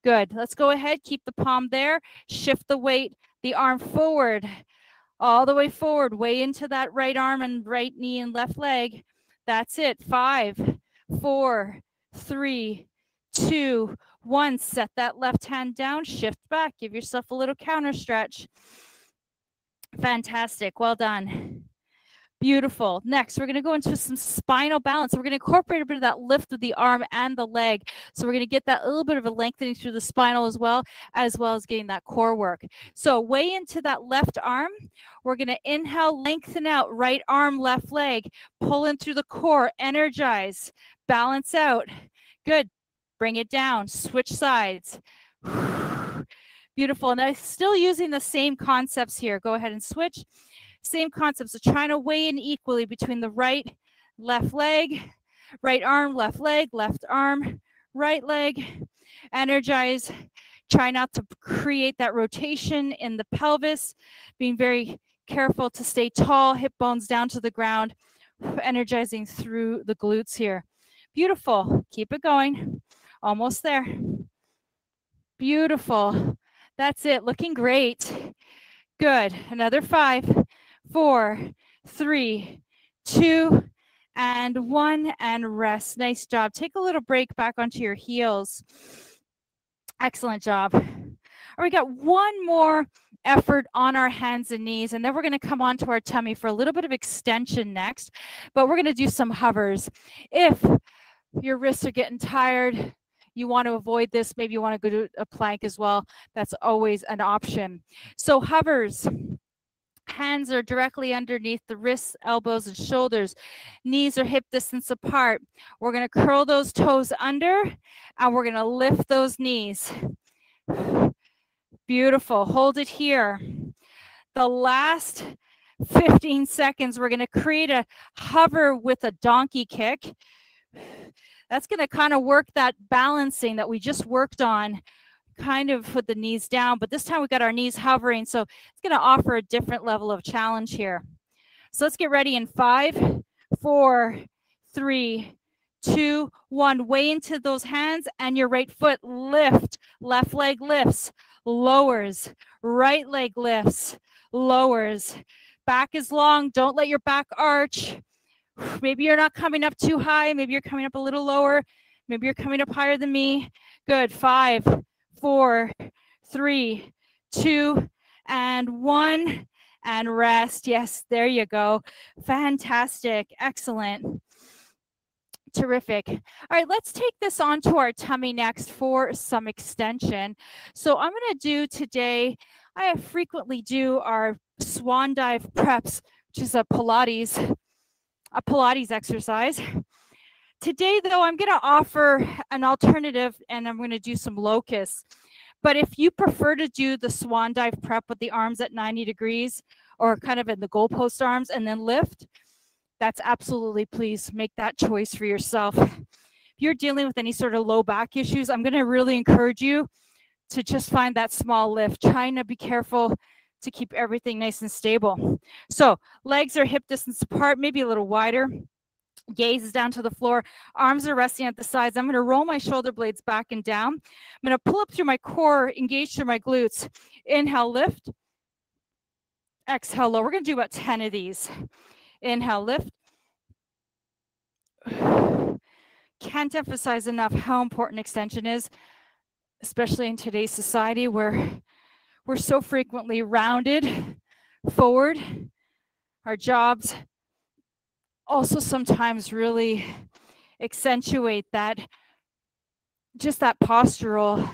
Good. Let's go ahead. Keep the palm there. Shift the weight, the arm forward, all the way forward. Weigh into that right arm and right knee and left leg. That's it. 5, 4, 3, 2, 1. Set that left hand down. Shift back. Give yourself a little counter stretch. Fantastic. Well done. Beautiful. Next, we're going to go into some spinal balance. We're going to incorporate a bit of that lift of the arm and the leg. So we're going to get that little bit of a lengthening through the spinal as well as getting that core work. So weigh into that left arm. We're going to inhale, lengthen out, right arm, left leg. Pull in through the core, energize, balance out. Good. Bring it down. Switch sides. Beautiful. Now, still using the same concepts here. Go ahead and switch. Same concepts. So trying to weigh in equally between the right, left leg, right arm, left leg, left arm, right leg. Energize. Try not to create that rotation in the pelvis. Being very Careful to stay tall, hip bones down to the ground, energizing through the glutes here. Beautiful. Keep it going. Almost there. Beautiful. That's it. Looking great. Good. Another 5, 4, 3, 2, and 1, and rest. Nice job. Take a little break back onto your heels. Excellent job. All right, we got one more effort on our hands and knees, and then we're going to come onto our tummy for a little bit of extension next, but we're going to do some hovers. If your wrists are getting tired, you want to avoid this, maybe you want to go to a plank as well. That's always an option. So hovers. Hands are directly underneath the wrists, elbows, and shoulders. Knees are hip distance apart. We're going to curl those toes under, and we're going to lift those knees. Beautiful. Hold it here. The last 15 seconds, we're going to create a hover with a donkey kick. That's going to kind of work that balancing that we just worked on, kind of put the knees down, but this time we got our knees hovering, so it's going to offer a different level of challenge here. So let's get ready in 5, 4, 3, 2, 1. Way into those hands, and your right foot lift. Left leg lifts, lowers. Right leg lifts, lowers. Back is long. Don't let your back arch. Maybe you're not coming up too high. Maybe you're coming up a little lower. Maybe you're coming up higher than me. Good. 5, 4, 3, 2, and 1, and rest. Yes, there you go. Fantastic. Excellent. Terrific. All right, let's take this onto our tummy next for some extension. So I'm going to do today, I frequently do our swan dive preps, which is a Pilates exercise. Today, though, I'm going to offer an alternative, and I'm going to do some locusts. But if you prefer to do the swan dive prep with the arms at 90 degrees or kind of in the goalpost arms and then lift, that's absolutely, please make that choice for yourself. If you're dealing with any sort of low back issues, I'm going to really encourage you to just find that small lift, trying to be careful to keep everything nice and stable. So legs are hip distance apart, maybe a little wider. Gaze is down to the floor. Arms are resting at the sides. I'm going to roll my shoulder blades back and down. I'm going to pull up through my core, engage through my glutes. Inhale, lift. Exhale, low. We're going to do about 10 of these. Inhale, lift. Can't emphasize enough how important extension is, especially in today's society where we're so frequently rounded forward. Our jobs also sometimes really accentuate that, just that postural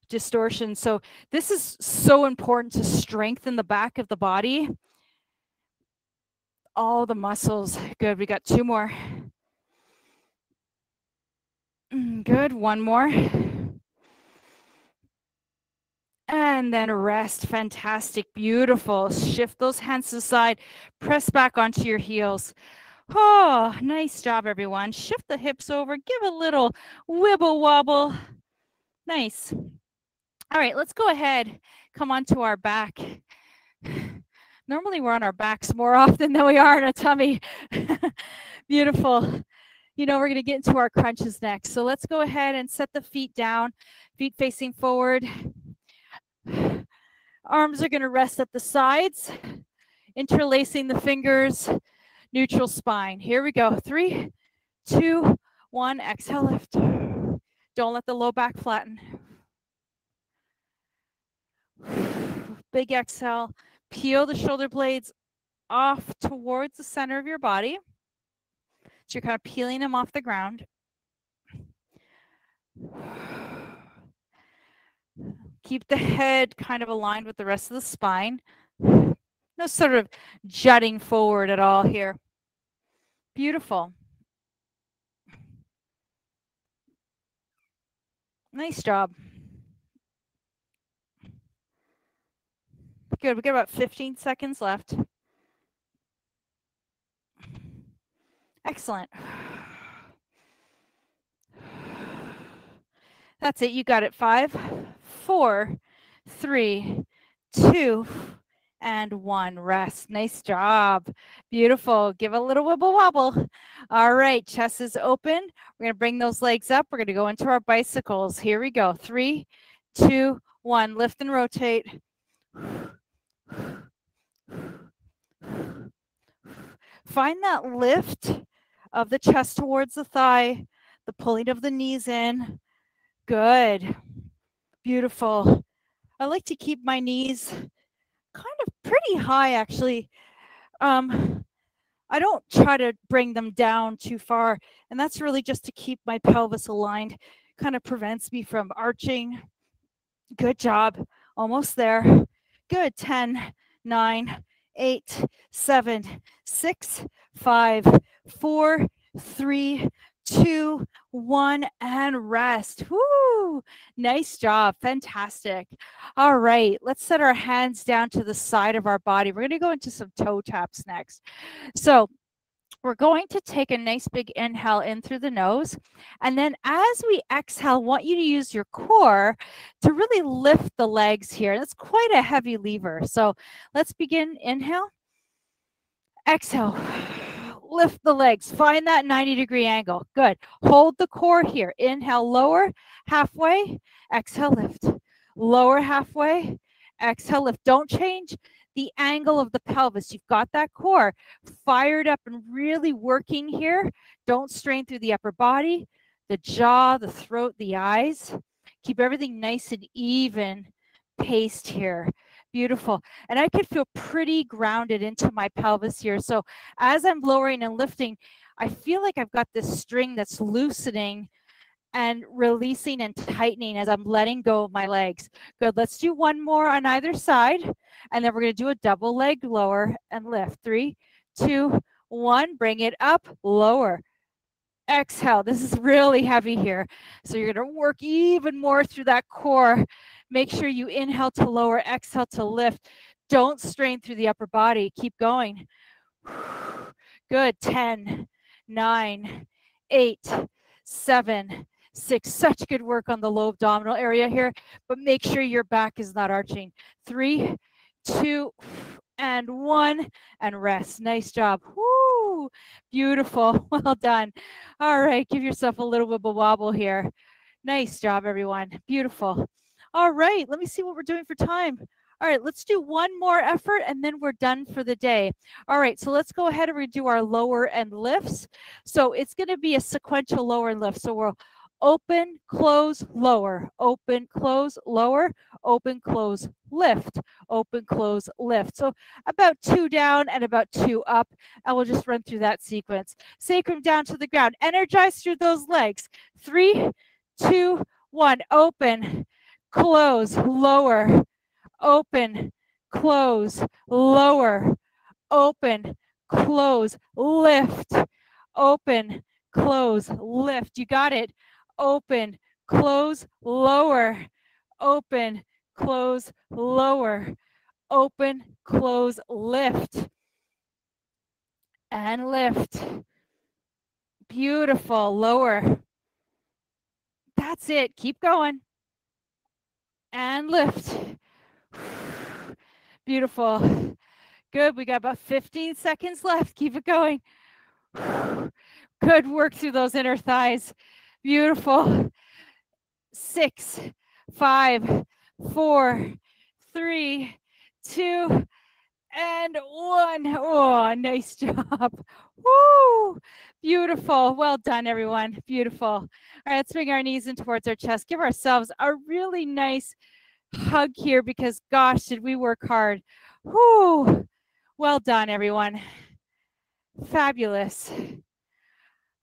distortion. So this is so important to strengthen the back of the body. All the muscles. Good. We got 2 more. Good. 1 more. And then rest. Fantastic. Beautiful. Shift those hands to the side. Press back onto your heels. Oh, nice job, everyone. Shift the hips over. Give a little wibble wobble. Nice. All right, let's go ahead. Come on to our back. Normally we're on our backs more often than we are in our tummy. Beautiful. You know, we're going to get into our crunches next. So let's go ahead and set the feet down, feet facing forward. Arms are going to rest at the sides, interlacing the fingers, neutral spine. Here we go. 3, 2, 1. Exhale, lift. Don't let the low back flatten. Big exhale. Peel the shoulder blades off towards the center of your body. So you're kind of peeling them off the ground. Keep the head kind of aligned with the rest of the spine. No sort of jutting forward at all here. Beautiful. Nice job. Good. We got about 15 seconds left. Excellent. That's it. You got it. 5, 4, 3, 2, and 1. Rest. Nice job. Beautiful. Give a little wibble wobble. All right, chest is open. We're going to bring those legs up. We're going to go into our bicycles. Here we go. 3, 2, 1. Lift and rotate. Find that lift of the chest towards the thigh, the pulling of the knees in. Good. Beautiful. I like to keep my knees kind of pretty high, actually. I don't try to bring them down too far, and that's really just to keep my pelvis aligned. Kind of prevents me from arching. Good job. Almost there. Good. 10, 9, 8, 7, 6, 5, 4, 3, 2, 1, and rest. Woo! Nice job. Fantastic. All right, let's set our hands down to the side of our body. We're going to go into some toe taps next. So we're going to take a nice big inhale in through the nose. And then as we exhale, I want you to use your core to really lift the legs here. That's quite a heavy lever. So let's begin. Inhale. Exhale. Lift the legs. Find that 90-degree angle. Good. Hold the core here. Inhale, lower, halfway. Exhale, lift. Lower, halfway. Exhale, lift. Don't change the angle of the pelvis. You've got that core fired up and really working here. Don't strain through the upper body, the jaw, the throat, the eyes. Keep everything nice and even paced here. Beautiful. And I can feel pretty grounded into my pelvis here. So as I'm lowering and lifting, I feel like I've got this string that's loosening and releasing and tightening as I'm letting go of my legs. Good. Let's do one more on either side. And then we're going to do a double leg lower and lift. 3, 2, 1. Bring it up, lower. Exhale. This is really heavy here. So you're going to work even more through that core. Make sure you inhale to lower, exhale to lift. Don't strain through the upper body. Keep going. Good. 10, 9, 8, 7, 6. Such good work on the low abdominal area here, but make sure your back is not arching. 3, 2, and 1, and rest. Nice job. Woo! Beautiful. Well done. All right, give yourself a little wibble wobble here. Nice job, everyone. Beautiful. All right, let me see what we're doing for time. All right, let's do one more effort and then we're done for the day. All right, so let's go ahead and redo our lower and lifts. So it's going to be a sequential lower and lift. So we'll open, close, lower, open, close, lower, open, close, lift, open, close, lift. So about 2 down and about 2 up, and we'll just run through that sequence. Sacrum down to the ground. Energize through those legs. 3, 2, 1. Open, close, lower, open, close, lower, open, close, lift, open, close, lift. You got it. Open, close, lower, open, close, lower, open, close, lift, and lift. Beautiful. Lower. That's it. Keep going. And lift. Beautiful. Good. We got about 15 seconds left. Keep it going. Good work through those inner thighs. Beautiful. 6, 5, 4, 3, 2, and 1. Oh, nice job. Woo! Beautiful. Well done, everyone. Beautiful. All right, let's bring our knees in towards our chest. Give ourselves a really nice hug here because, gosh, did we work hard. Woo! Well done, everyone. Fabulous.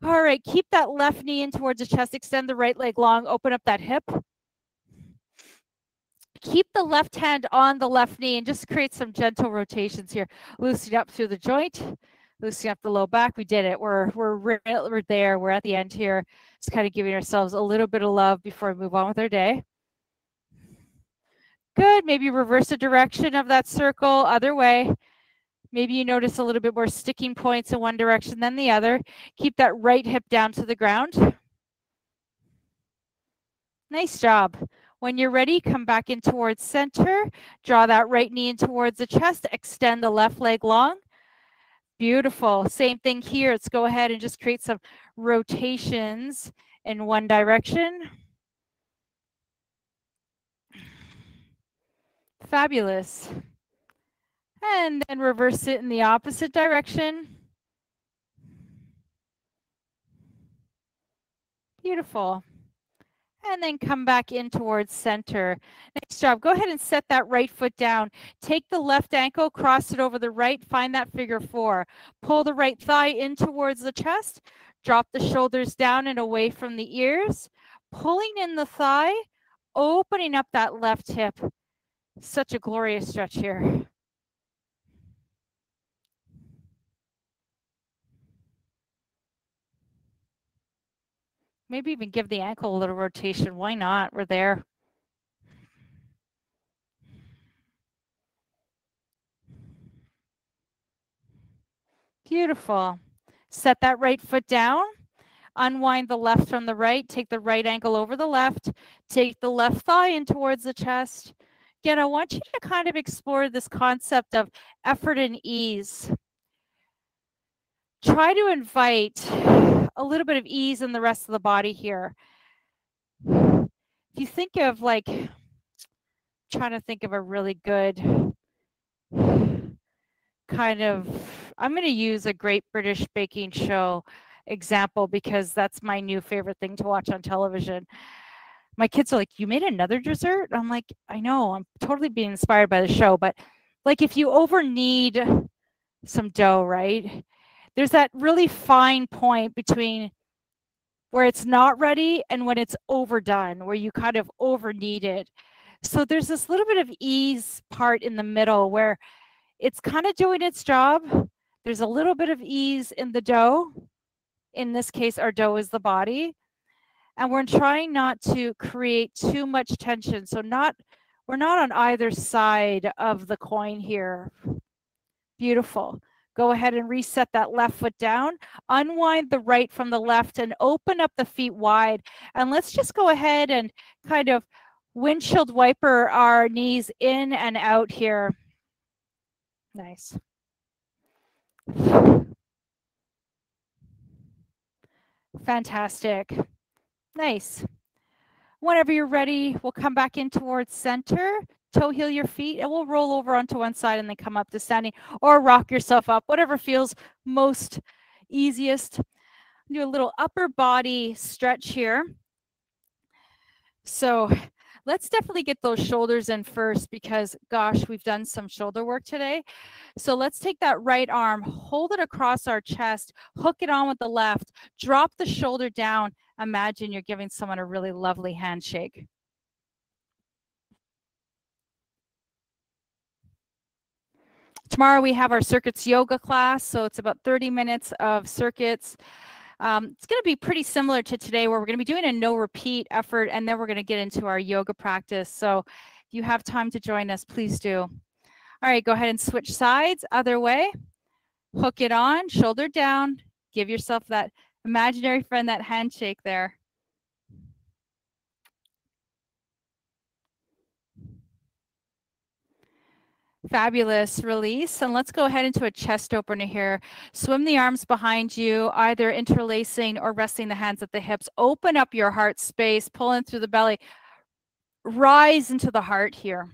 All right, keep that left knee in towards the chest. Extend the right leg long. Open up that hip. Keep the left hand on the left knee and just create some gentle rotations here. Loosen up through the joint. Loosening up the low back. We did it. We're there. We're at the end here. Just kind of giving ourselves a little bit of love before we move on with our day. Good. Maybe reverse the direction of that circle. Other way. Maybe you notice a little bit more sticking points in one direction than the other. Keep that right hip down to the ground. Nice job. When you're ready, come back in towards center. Draw that right knee in towards the chest. Extend the left leg long. Beautiful. Same thing here. Let's go ahead and just create some rotations in one direction. Fabulous. And then reverse it in the opposite direction. Beautiful. And then come back in towards center. Nice job. Go ahead and set that right foot down. Take the left ankle, cross it over the right, find that figure 4. Pull the right thigh in towards the chest. Drop the shoulders down and away from the ears. Pulling in the thigh, opening up that left hip. Such a glorious stretch here. Maybe even give the ankle a little rotation. Why not? We're there. Beautiful. Set that right foot down. Unwind the left from the right. Take the right ankle over the left. Take the left thigh in towards the chest. Again, I want you to kind of explore this concept of effort and ease. Try to invite a little bit of ease in the rest of the body here. If you think of like, trying to think of a really good kind of, I'm going to use a Great British Baking Show example because that's my new favorite thing to watch on television. My kids are like, you made another dessert? I'm like, I know, I'm totally being inspired by the show, but like if you over knead some dough, right? There's that really fine point between where it's not ready and when it's overdone, where you kind of over knead it. So there's this little bit of ease part in the middle where it's kind of doing its job. There's a little bit of ease in the dough. In this case, our dough is the body. And we're trying not to create too much tension. So we're not on either side of the coin here. Beautiful. Go ahead and reset that left foot down. Unwind the right from the left and open up the feet wide. And let's just go ahead and kind of windshield wiper our knees in and out here. Nice. Fantastic. Nice. Whenever you're ready, we'll come back in towards center. Toe heel your feet and we'll roll over onto one side and then come up to standing or rock yourself up, whatever feels most easiest. Do a little upper body stretch here. So let's definitely get those shoulders in first because gosh, we've done some shoulder work today. So let's take that right arm, hold it across our chest, hook it on with the left, drop the shoulder down. Imagine you're giving someone a really lovely handshake. Tomorrow we have our circuits yoga class, so it's about 30 minutes of circuits. It's going to be pretty similar to today where we're going to be doing a no repeat effort and then we're going to get into our yoga practice. So if you have time to join us, please do. All right, go ahead and switch sides, other way. Hook it on, shoulder down. Give yourself that imaginary friend, that handshake there. Fabulous. Release. And let's go ahead into a chest opener here. Swim the arms behind you, either interlacing or resting the hands at the hips. Open up your heart space, pull in through the belly. Rise into the heart here.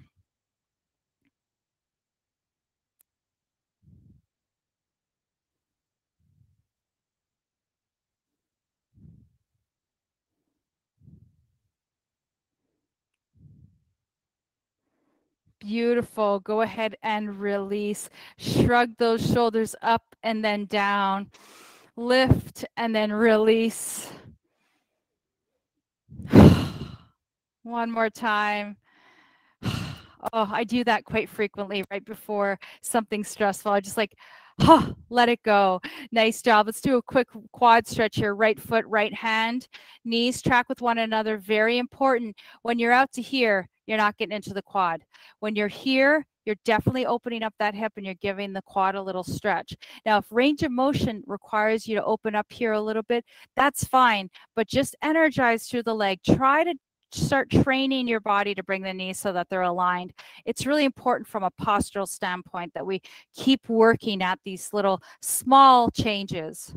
Beautiful. Go ahead and release. Shrug those shoulders up and then down. Lift and then release. One more time. Oh, I do that quite frequently right before something stressful. I just like, let it go. Nice job. Let's do a quick quad stretch here. Right foot, right hand. Knees track with one another. Very important. When you're out to here, you're not getting into the quad. When you're here, you're definitely opening up that hip and you're giving the quad a little stretch. Now, if range of motion requires you to open up here a little bit, that's fine. But just energize through the leg. Try to start training your body to bring the knees so that they're aligned. It's really important from a postural standpoint that we keep working at these little small changes.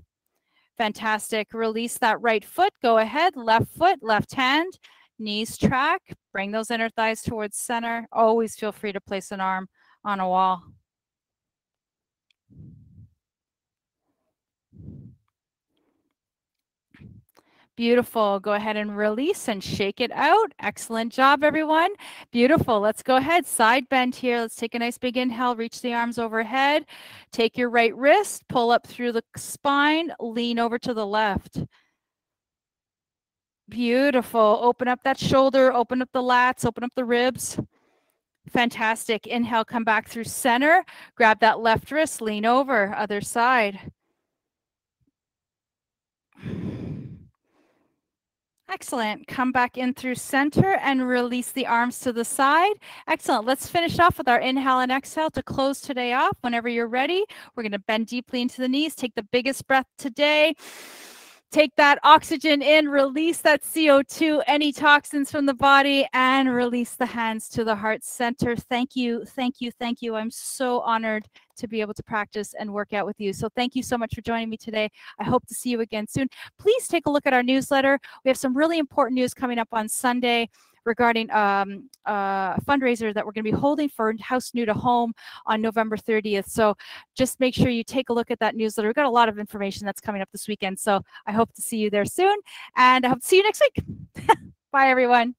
Fantastic. Release that right foot. Go ahead. Left foot, left hand, knees track. Bring those inner thighs towards center. Always feel free to place an arm on a wall. Beautiful. Go ahead and release and shake it out. Excellent job, everyone. Beautiful. Let's go ahead. Side bend here. Let's take a nice big inhale. Reach the arms overhead. Take your right wrist. Pull up through the spine. Lean over to the left. Beautiful. Open up that shoulder. Open up the lats. Open up the ribs. Fantastic. Inhale. Come back through center. Grab that left wrist. Lean over. Other side. Excellent. Come back in through center and release the arms to the side. Excellent. Let's finish off with our inhale and exhale to close today off. Whenever you're ready, we're going to bend deeply into the knees. Take the biggest breath today. Take that oxygen in, release that CO2, any toxins from the body, and release the hands to the heart center. Thank you, thank you, thank you. I'm so honored to be able to practice and work out with you. So thank you so much for joining me today. I hope to see you again soon. Please take a look at our newsletter. We have some really important news coming up on Sunday regarding a fundraiser that we're going to be holding for House New to Home on November 30th. So just make sure you take a look at that newsletter. We've got a lot of information that's coming up this weekend. So I hope to see you there soon. And I hope to see you next week. Bye, everyone.